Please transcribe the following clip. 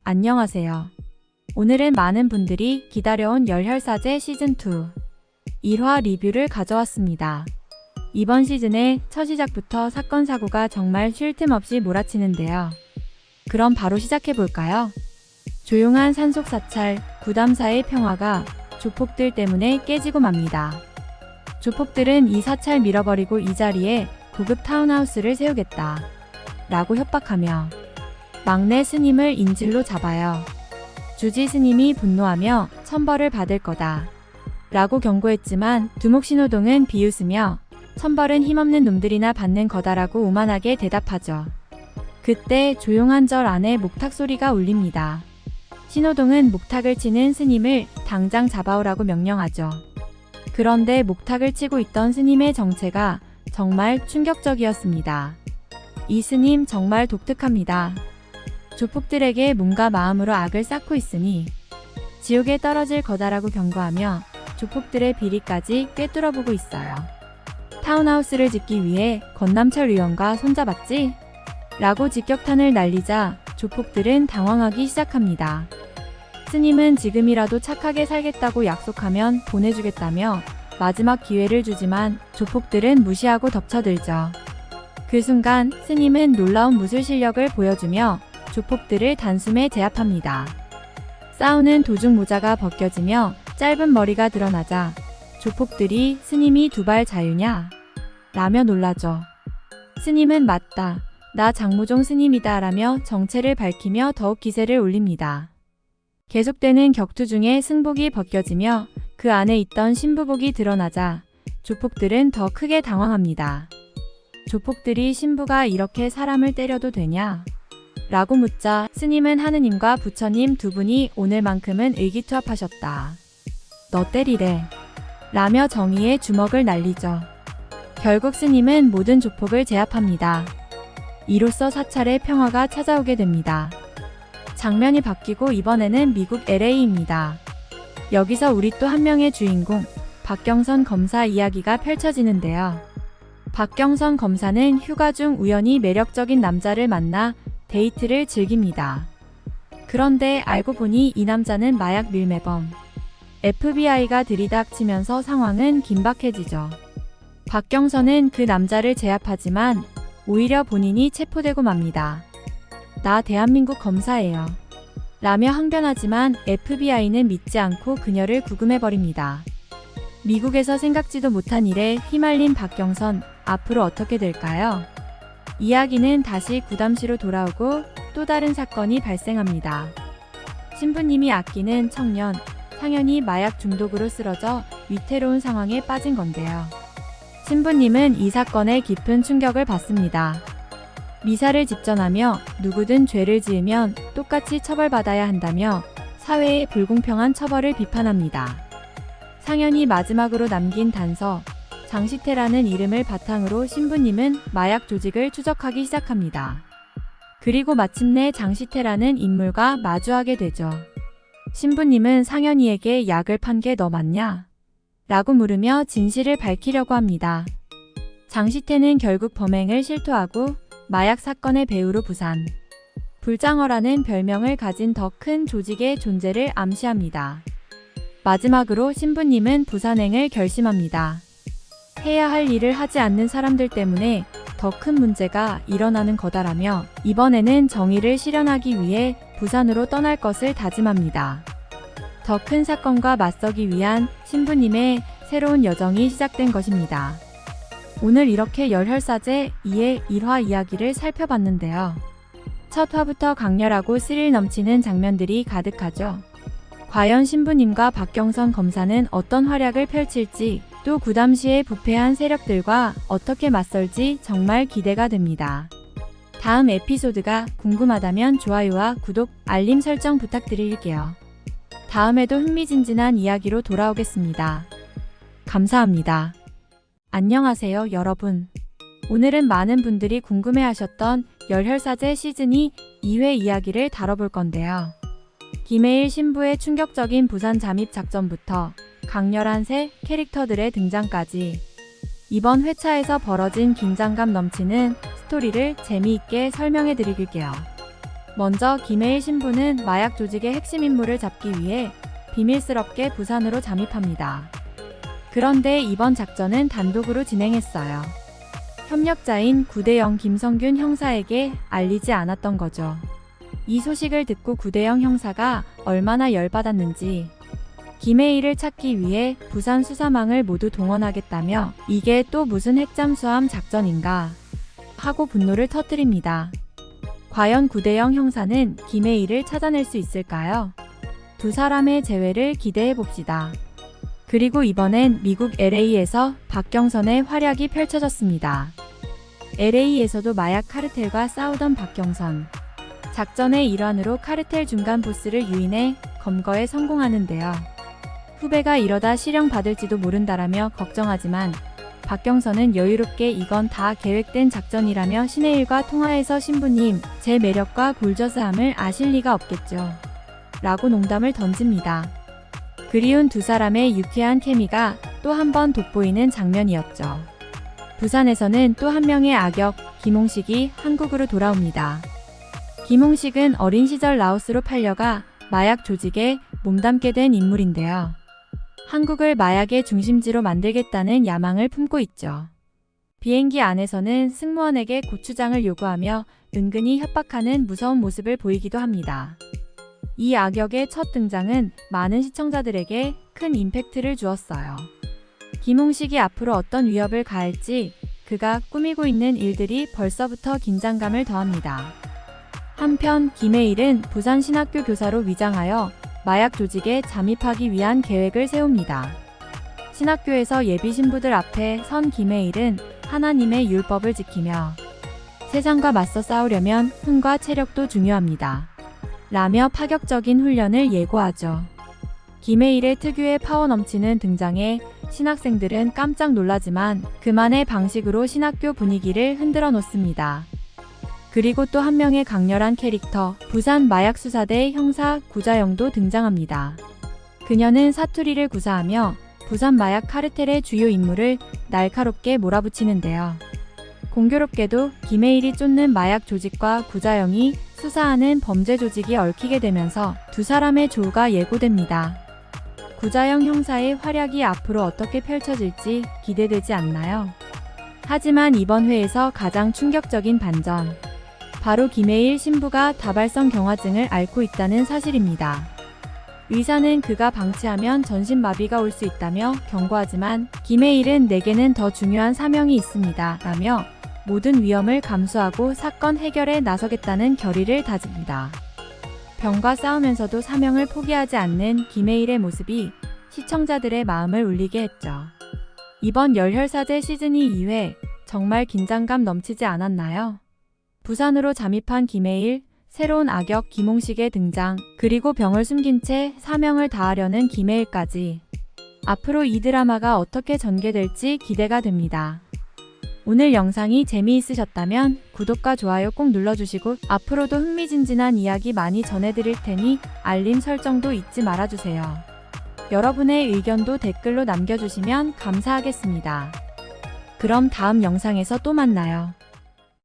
안녕하세요. 오늘은 많은 분들이 기다려온 열혈사제 시즌2 1화 리뷰를 가져왔습니다. 이번 시즌의 첫 시작부터 사건 사고가 정말 쉴 틈 없이 몰아치는데요. 그럼 바로 시작해볼까요? 조용한 산속 사찰, 구담사의 평화가 조폭들 때문에 깨지고 맙니다. 조폭들은 이 사찰 밀어버리고 이 자리에 고급 타운하우스를 세우겠다 라고 협박하며 막내 스님을 인질로 잡아요. 주지 스님이 분노하며 천벌을 받을 거다 라고 경고했지만 두목 신호동은 비웃으며 천벌은 힘없는 놈들이나 받는 거다라고 오만하게 대답하죠. 그때 조용한 절 안에 목탁 소리가 울립니다. 신호동은 목탁을 치는 스님을 당장 잡아오라고 명령하죠. 그런데 목탁을 치고 있던 스님의 정체가 정말 충격적이었습니다. 이 스님 정말 독특합니다. 조폭들에게 몸과 마음으로 악을 쌓고 있으니 지옥에 떨어질 거다라고 경고하며 조폭들의 비리까지 꿰뚫어보고 있어요. 타운하우스를 짓기 위해 건남철 의원과 손잡았지? 라고 직격탄을 날리자 조폭들은 당황하기 시작합니다. 스님은 지금이라도 착하게 살겠다고 약속하면 보내주겠다며 마지막 기회를 주지만 조폭들은 무시하고 덮쳐들죠. 그 순간 스님은 놀라운 무술 실력을 보여주며 조폭들을 단숨에 제압합니다. 싸우는 도중 모자가 벗겨지며 짧은 머리가 드러나자 조폭들이 스님이 두발 자유냐? 라며 놀라죠. 스님은 맞다. 나 장무종 스님이다 라며 정체를 밝히며 더욱 기세를 올립니다. 계속되는 격투 중에 승복이 벗겨지며 그 안에 있던 신부복이 드러나자 조폭들은 더 크게 당황합니다. 조폭들이 신부가 이렇게 사람을 때려도 되냐? 라고 묻자 스님은 하느님과 부처님 두 분이 오늘만큼은 의기투합하셨다. 너 때리래. 라며 정의의 주먹을 날리죠. 결국 스님은 모든 조폭을 제압합니다. 이로써 사찰의 평화가 찾아오게 됩니다. 장면이 바뀌고 이번에는 미국 LA입니다. 여기서 우리 또 한 명의 주인공 박경선 검사 이야기가 펼쳐지는데요. 박경선 검사는 휴가 중 우연히 매력적인 남자를 만나 데이트를 즐깁니다. 그런데 알고 보니 이 남자는 마약 밀매범. FBI가 들이닥치면서 상황은 긴박해지죠. 박경선은 그 남자를 제압하지만 오히려 본인이 체포되고 맙니다. 나 대한민국 검사예요. 라며 항변하지만 FBI는 믿지 않고 그녀를 구금해버립니다. 미국에서 생각지도 못한 일에 휘말린 박경선, 앞으로 어떻게 될까요? 이야기는 다시 구담시로 돌아오고 또 다른 사건이 발생합니다. 신부님이 아끼는 청년, 상현이 마약 중독으로 쓰러져 위태로운 상황에 빠진 건데요. 신부님은 이 사건에 깊은 충격을 받습니다. 미사를 집전하며 누구든 죄를 지으면 똑같이 처벌받아야 한다며 사회의 불공평한 처벌을 비판합니다. 상현이 마지막으로 남긴 단서, 장시태라는 이름을 바탕으로 신부님은 마약 조직을 추적하기 시작합니다. 그리고 마침내 장시태라는 인물과 마주하게 되죠. 신부님은 상현이에게 약을 판 게 너 맞냐? 라고 물으며 진실을 밝히려고 합니다. 장시태는 결국 범행을 실토하고 마약 사건의 배우로 부산, 불장어라는 별명을 가진 더 큰 조직의 존재를 암시합니다. 마지막으로 신부님은 부산행을 결심합니다. 해야 할 일을 하지 않는 사람들 때문에 더 큰 문제가 일어나는 거다라며 이번에는 정의를 실현하기 위해 부산으로 떠날 것을 다짐합니다. 더 큰 사건과 맞서기 위한 신부님의 새로운 여정이 시작된 것입니다. 오늘 이렇게 열혈사제 2의 1화 이야기를 살펴봤는데요. 첫 화부터 강렬하고 스릴 넘치는 장면들이 가득하죠. 과연 신부님과 박경선 검사는 어떤 활약을 펼칠지, 또 구담시의 부패한 세력들과 어떻게 맞설지 정말 기대가 됩니다. 다음 에피소드가 궁금하다면 좋아요와 구독, 알림 설정 부탁드릴게요. 다음에도 흥미진진한 이야기로 돌아오겠습니다. 감사합니다. 안녕하세요 여러분. 오늘은 많은 분들이 궁금해하셨던 열혈사제 시즌2 2회 이야기를 다뤄볼 건데요. 김해일 신부의 충격적인 부산 잠입 작전부터 강렬한 새 캐릭터들의 등장까지 이번 회차에서 벌어진 긴장감 넘치는 스토리를 재미있게 설명해 드릴게요. 먼저 김해일 신부는 마약 조직의 핵심 인물을 잡기 위해 비밀스럽게 부산으로 잠입합니다. 그런데 이번 작전은 단독으로 진행했어요. 협력자인 구대영 김성균 형사에게 알리지 않았던 거죠. 이 소식을 듣고 구대영 형사가 얼마나 열받았는지 김해일을 찾기 위해 부산 수사망을 모두 동원하겠다며 이게 또 무슨 핵잠수함 작전인가 하고 분노를 터뜨립니다. 과연 구대영 형사는 김해일을 찾아낼 수 있을까요? 두 사람의 재회를 기대해봅시다. 그리고 이번엔 미국 LA에서 박경선의 활약이 펼쳐졌습니다. LA에서도 마약 카르텔과 싸우던 박경선. 작전의 일환으로 카르텔 중간 보스를 유인해 검거에 성공하는데요. 후배가 이러다 실형 받을지도 모른다라며 걱정하지만 박경선은 여유롭게 이건 다 계획된 작전이라며 신해일과 통화해서 신부님, 제 매력과 골저스함을 아실 리가 없겠죠. 라고 농담을 던집니다. 그리운 두 사람의 유쾌한 케미가 또 한 번 돋보이는 장면이었죠. 부산에서는 또 한 명의 악역, 김홍식이 한국으로 돌아옵니다. 김홍식은 어린 시절 라오스로 팔려가 마약 조직에 몸담게 된 인물인데요. 한국을 마약의 중심지로 만들겠다는 야망을 품고 있죠. 비행기 안에서는 승무원에게 고추장을 요구하며 은근히 협박하는 무서운 모습을 보이기도 합니다. 이 악역의 첫 등장은 많은 시청자들에게 큰 임팩트를 주었어요. 김홍식이 앞으로 어떤 위협을 가할지 그가 꾸미고 있는 일들이 벌써부터 긴장감을 더합니다. 한편 김해일은 부산 신학교 교사로 위장하여 마약 조직에 잠입하기 위한 계획을 세웁니다. 신학교에서 예비 신부들 앞에 선 김해일은 하나님의 율법을 지키며 세상과 맞서 싸우려면 흥과 체력도 중요합니다. 라며 파격적인 훈련을 예고하죠. 김해일의 특유의 파워 넘치는 등장에 신학생들은 깜짝 놀라지만 그만의 방식으로 신학교 분위기를 흔들어 놓습니다. 그리고 또 한 명의 강렬한 캐릭터, 부산 마약수사대 형사 구자영도 등장합니다. 그녀는 사투리를 구사하며 부산 마약 카르텔의 주요 인물을 날카롭게 몰아붙이는데요. 공교롭게도 김해일이 쫓는 마약 조직과 구자영이 수사하는 범죄 조직이 얽히게 되면서 두 사람의 조우가 예고됩니다. 구자영 형사의 활약이 앞으로 어떻게 펼쳐질지 기대되지 않나요? 하지만 이번 회에서 가장 충격적인 반전. 바로 김해일 신부가 다발성 경화증을 앓고 있다는 사실입니다. 의사는 그가 방치하면 전신마비가 올 수 있다며 경고하지만 김해일은 내게는 더 중요한 사명이 있습니다. 라며 모든 위험을 감수하고 사건 해결에 나서겠다는 결의를 다집니다. 병과 싸우면서도 사명을 포기하지 않는 김해일의 모습이 시청자들의 마음을 울리게 했죠. 이번 열혈사제 시즌이 2회 정말 긴장감 넘치지 않았나요? 부산으로 잠입한 김해일, 새로운 악역 김홍식의 등장, 그리고 병을 숨긴 채 사명을 다하려는 김해일까지. 앞으로 이 드라마가 어떻게 전개될지 기대가 됩니다. 오늘 영상이 재미있으셨다면 구독과 좋아요 꼭 눌러주시고 앞으로도 흥미진진한 이야기 많이 전해드릴 테니 알림 설정도 잊지 말아주세요. 여러분의 의견도 댓글로 남겨주시면 감사하겠습니다. 그럼 다음 영상에서 또 만나요.